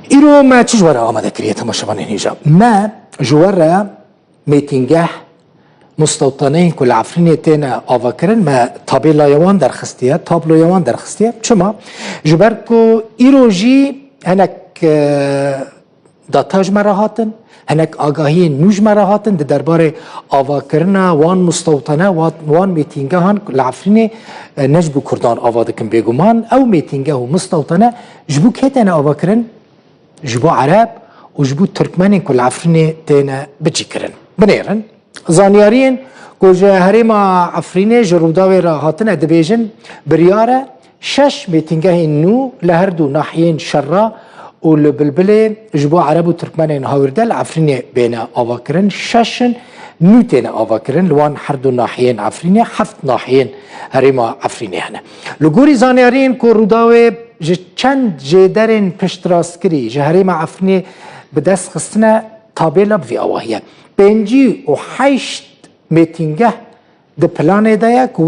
ایرو ما چه جواره آمده کریه تماشاوان هیجا ما جواره میتینگه مستوطنین کل عفرین تینا آوا کرن ما تابلایوان درخستیه تابلایوان درخستیه چما جبر کو ایرو جی هنک داتاج مراهاتن هنک آگاهی نوج مراهاتن درباره آوا کرنا وان مستوطنه وان میتینگه هن لعفرین نجبو کردان آوا دکن بگمان او میتینگه و مستوطنه جبو که تینا آوا کرن جبو عرب و جبو ترکمنین کل عفرین تینا بچی کرن بنیرن زانیارین گوجه هرما عفرین جروداوی را هاتن ادبیجن بریاره 6 میتینگه نو لهر دو ناحیین شرا و لبلبله جبو عرب و ترکمنین هاوردل عفرین بین آواکرن 6 نوتين آواکرن لوان هر دو ناحیین عفرینه 7 ناحیین هرما عفرینه هنه لگوری زانیارین که روداوی چند جدرین پشت راست کری جهرما عفرینه به دست خستنه تابیلا بوی آواهیه 58 میتینگه ده پلانه دایا که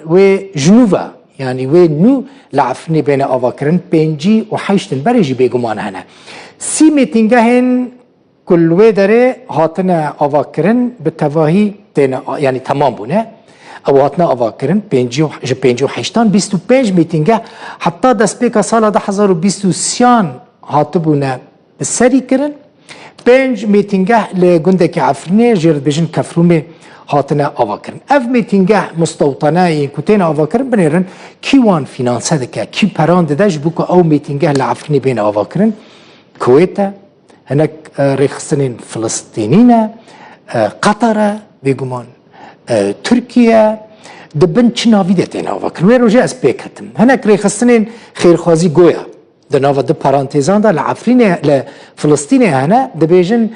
و جنوبه يعني وين نو لعفني بين أواكرن 58 بريجي بيجمان هنا 3 ميتينجهن كل ويدري هاتنا أواكرن بالتواهي تنا يعني تمام بونه أو هاتنا أواكرن 58 25 ميتينجه حتى دست بيكا سالة 2023 هاتبونا بالسري كرن 5 ميتينجه لجندك عفرني جرد بيجن كفرومي هاتنا آواکرن. اف میتینگه مستوطنه این کتین آواکرن بنیرن کیوان فینانسه دکه کی پران دادش بکو او میتینگه لعفرینی بین آواکرن کویتا هناك رخصتين فلسطينيين قطر بيقومون تركيا دبن چناوی دتين آواکرن وی روژه از بیکتم هناك رخصتين خیرخوازی گویا دناوا ده پارانتیزان ده لعفرینی لفلسطینی هنه دبیجن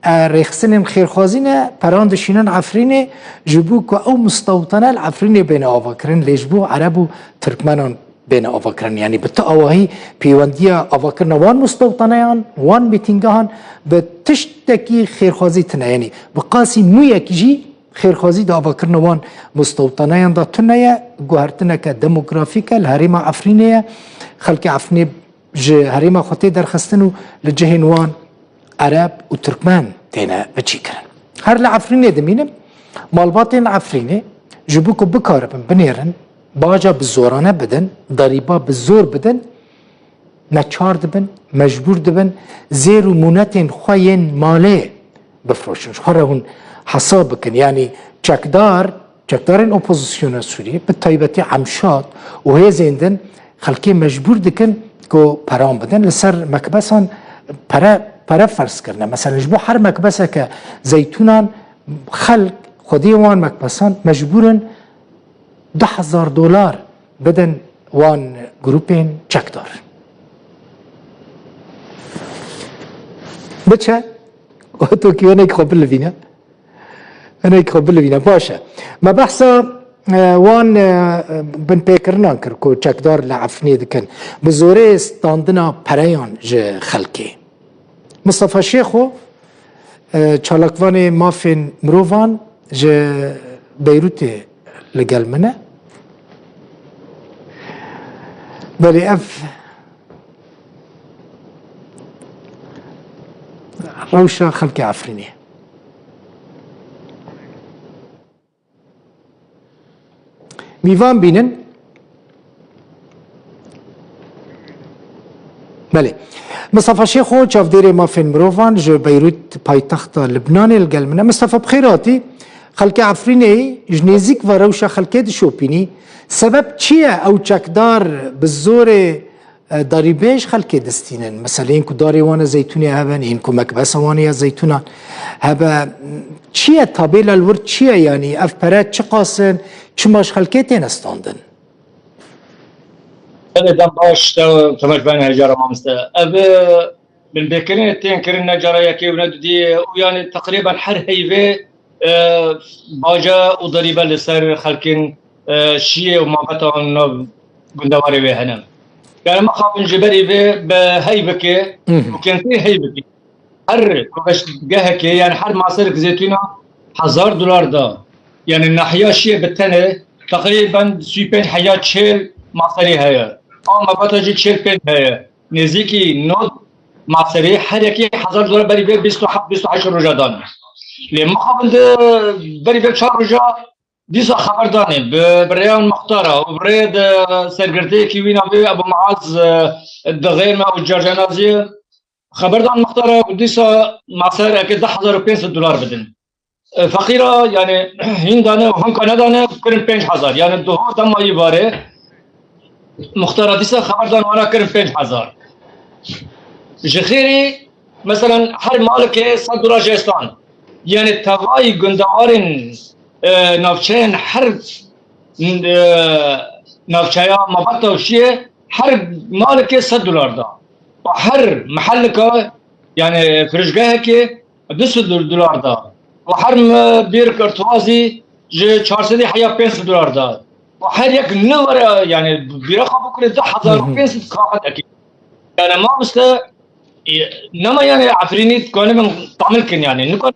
رخصتين خيرخوازين پراندشينن عفريني جبوكو او مستوطنه العفريني بين آواكرن ليجبو عربو تركمانان بين آواكرن يعني بتقواهي بيوانديا آواكرن وان مستوطنيان وان ميتينگاهان بتشتكي خيرخوازي تنا يعني بقاسي مويك جي خيرخوازي دا آواكرن وان مستوطنيان دا تنيا گوهرتنا كديموغرافيكا الهريمة عفرينية خلق عفريني هريمة خطي درخستنو لجهن وان عرب و ترکمن تینا بچی کرن هر لعفرینه دمینم مالباتین عفرینه جبو که بکاربن بنیرن باجا بزورانه بدن ضریبا بزور بدن نچار دبن مجبور دبن زیر و مونتین خوین ماله بفروشن خواه هون حساب بکن یعنی چکدارین اپوزیسیون سوریه به طایبتی عمشاد و هی زیندن خلکی مجبور دکن که پرام بدن لسر مکبسان para فرض کرده مثلا جبو هر مکبسه که زیتونان خلق خودی وان مکبسان مجبورن $10,000 بدن وان گروپین چکدار بچه تو که انا يقبل فينا انا يقبل فينا باشه ما بحثا وان بن پیکرنان کر کو چکدار لعفنی دکن بزوره استاندنا پریان ج خلقی مصطفى شيخو چالاکوان مافین مروان ج بیروت لگل منه بلی اف روشا خلق عفرینی میوان بینن بله مصطفى شيخو چافديري مافين مروفان جو بيروت پایتخت لبنان القلمنا مصطفى بخيراتي خلق عفريني جنيزيك وروشا خلقيت شوبيني سبب چيه او چكدار بالزور ضريبيش خلقي دستينن مثلا انكو داري وانا زيتوني هبن انكو مكبسة وانا زيتونان هبا چيه طابيل الورد چيه يعني اف پرات چه قاسن چماش خلقيتين استاندن هذا دم باش تماش بين هجرة ما مست من بكرين تين كرنا جرايا كي وندي ويعني تقريبا حر هيفه باجا وضريبه لسر خلكين شيء وما بتاعنا قندواري به هنا يعني ما خاف الجبري بهيبك وكان في هيبك حر كوش جهك يعني حر معصرك زيتونه $1,000 ده يعني الناحية شيء بالتنة تقريبا سويبين حياة شيل معصري هيا ما بتاجي تشيل بين هي نزيكي نود مع سري هر یکی $1000 بری به 28 روزه دانه لی مخابند بری به 4 روزه دیسا خبر دانه به بریان مختاره و برید سرگرده کی وینا به ابو معاذ دغیر ما و جرجنازی خبر دان مختاره و دیسا معصر اکه $10,500 بدن فقیره یعنی این دانه و هم کنه دانه کرن 5000 یعنی دو دمایی باره مختاره دیسا خبر دان وانا کرن 5000 جخيري مثلا هر مالك $100 جستان يعني تغاي قندوارن نافشين هر نافشايا مبطة وشيء هر مالك $100 دا وهر محلك يعني فرشقاهك $200 دا وهر بير كرتوازي $400 حيا $500 دا وهر يك نور يعني بيرقى بكرة $10,500 كافت أكيد يعني ما مست نما يعني عفريني كونه من تعمل كن يعني نكون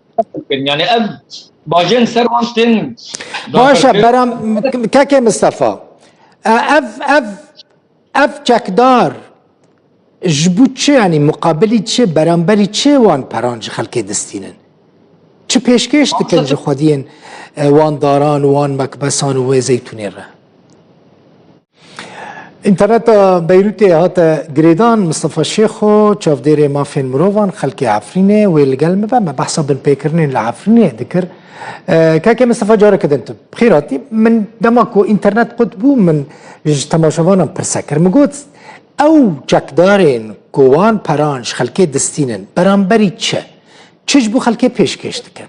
كن يعني اب باجن سروانتين باشا برام كاكي مصطفى اف چکدار جبو چه يعني مقابلی چه برانبری چه وان پرانج خلق دستینن چه پیشکش دکن جو خودین وان داران وان مکبسان و زیتونی را انترنت بيروت هات جريدان مصطفى الشيخو تشاف ديري مافين مروفان خلقي عفريني والقلم ما بحسب البيكرنين العفريني ذكر كاكي مصطفى جارك دنت بخيراتي من دماكو انترنت قطبو من تماشاوانا برسكر مقود او جاكدارين كوان برانش خلقي دستينن برانبري تشجبو خلقي بيشكش دكن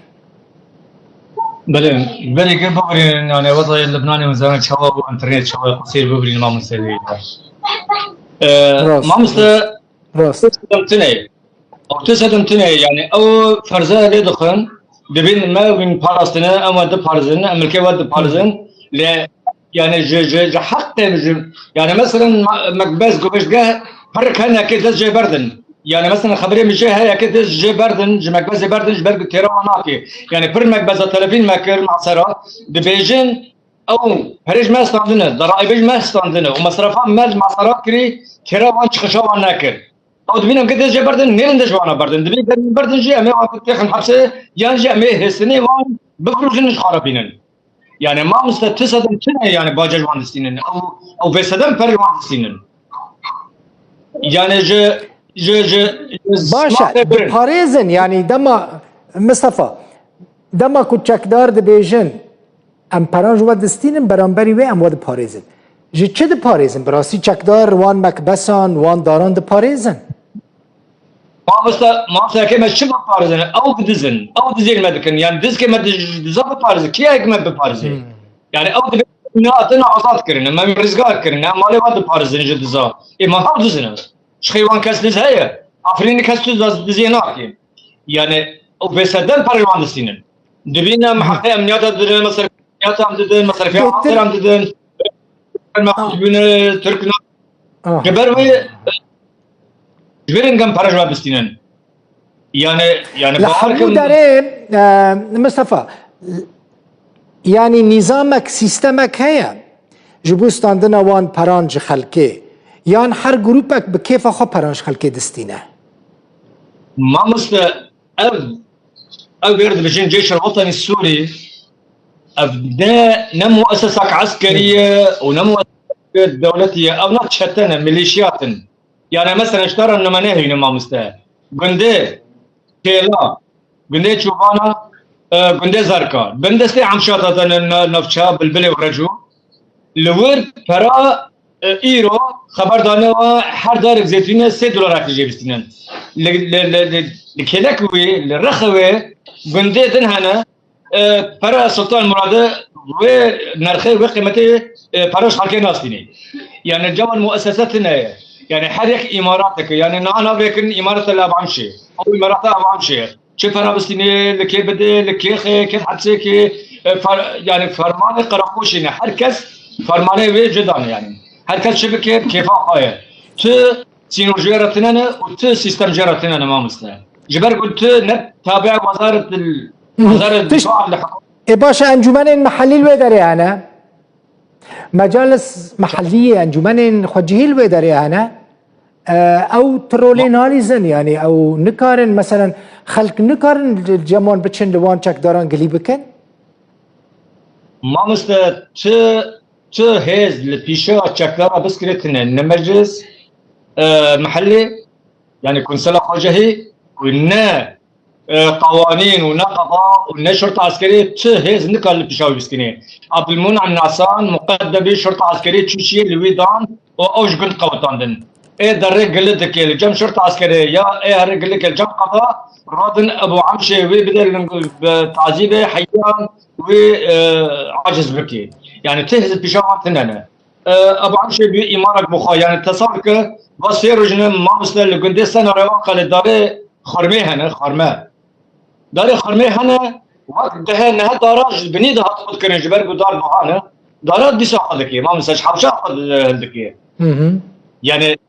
بله بله که ببرین يعني وضع لبناني وزمان شباب وانترنت شباب قصير ببرين ما مستوي ما مست تسدمتني او تسدمتني يعني او فرزه لي دخن دبين ما بين فلسطين اما د فلسطين امريكا ود فلسطين ل يعني ج حتى يعني مثلا مكباز قبش جاه حرك هنا كده جاي بردن يعني مثلا خبريه من جهه هي كده جي بردن مكبزه بردن جبرق تيراناكي يعني بر مكبزه 30 مكر معصره ببيجن او هرج ما استندنا ضرائب ما استندنا ومصرفات مال معصره كري تيران تشخشوا ناكر او دبينا كده جي بردن نيرندش وانا بردن دبي بردن جي امي تخن حبسه ينجي امي هسني وان بخرج جنش خرابين يعني ما مستتصدم يعني باجج واندستين او بسدم بر واندستين يعني باشا باريزن يعني دما مصطفى دما كو چکدار د بیژن ام پرانج و دستینم برانبری و ام ود پاريزن جي چه د پاريزن براسي چکدار وان مکبسان وان داران د پاريزن ما كما شبه باريزن او بدزن او دزين مدكن يعني دز كما دزاب باريزن كي هيك ما باريزن يعني او ناتنا عصات كرنا ما رزقات كرنا مالي ود باريزن جدزا اي ما هو دزنا شخيوان كاس دزهايا عفريني كاس دزيناكي يعني وبسدن باريوان دستينن دبينا محقق امنيات ددن مصرفيات عم ددن مصرفيات عم ددن المقصود تركنا جبروي جبرن كم بارجوا بستينن يعني لحمو داره مصطفى يعني نظامك سيستمك هيا جبوستاندنا وان پرانج خلقه يعني هر جروبك بكيف خو پرانج خلقه دستينه ما مست او بيرد بجين جيش الوطني السوري ابدا نم مؤسسات عسكريه ونم مؤسسات دولتيه او نتشتنا ميليشيات يعني مثلا اشترى النمانيه ما مست جندي كيلا جندي شوفانا جندي زركا بندستي عم شاطه نفشا بالبلي ورجو لورد فرا ايرو خبر دانه هر دار زيتونه $3 جيبستينن لكلكوي للرخوي جندي هنا فرا سلطان مراده ونرخي وقيمته فراش حكي ناستيني يعني الجو المؤسساتنا يعني حرك اماراتك يعني انا بكن امارات الابعنشي او امارات الابعنشي شوف انا بستيني لكي بده لكي كيف حتسك يعني فرمان قراقوشي هركز فرمانه وي جدا يعني هركز شبكه كيف هاي تو سينوجيراتنا وتو سيستم جيراتنا ما مستاهل جبر قلت نت تابع وزاره الدفاع إيه باشا انجمن محلي الويدري انا مجالس محليه انجمن خوجهي الويدري انا او تروليناليزن يعني او نكارن مثلا خلق نكارن جمون بتشن لوان چك داران قلي بكن ما مست ت هز البيشا تشكرا بس كريتنا نمجلس محلي يعني كونسلا خارجي ونا قوانين ونا قضاء ونا شرطة عسكرية تهز نكال البيشاوي بسكنين قبل منع النعسان مقدمة شرطة عسكرية تشوشي الويدان واوش قلت قوتاندن ايه درق قلتك الجم شرطة عسكرية يا ايه هرق لك الجم قضاء رادن ابو عمشي وبدل بتعذيبه حيان وعجز بكي يعني تهز البيشاوي تنانا ابو عمشي بإمارة بخا يعني تصورك بس يرجنا ما وصل لقندي سنة رواقة لداري خرميهنا خرمه داري خرميهنا وقت ده نه داراج بني ده هتقول كرن جبر قدار بهانا دارات دي ساقدك ما مسج حبشا قد هندك يعني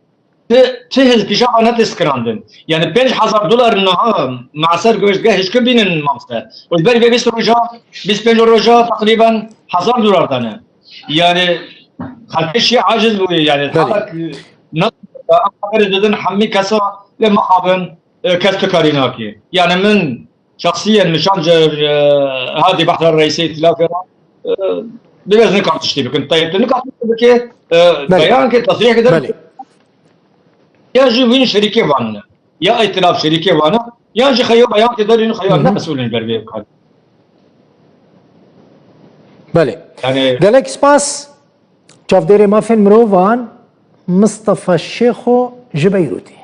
تهز كشاف انا تسكراندن يعني $5000 انها مع سر جوش جاهش كبين مامستا والبري 20 رجا 25 رجا تقريبا $1000 دانا يعني خلق شيء عاجز يعني حالك أقدر ددن حمي كسا لما خابن كسب كاريناكي يعني من شخصيا مشان هذه بحث الرئيسي ثلاثة بلازم نقاط تشتي بكن طيب نقاط بك بيان كده تصريح كده يا جي وين شركة وانا يا ائتلاف شركة وانا يا جي خيو بيان كده إنه خيو أنا مسؤولين بربيه كار بله يعني دلك سباس شاف ديري ما في المروفان مصطفى الشيخو جبيروتي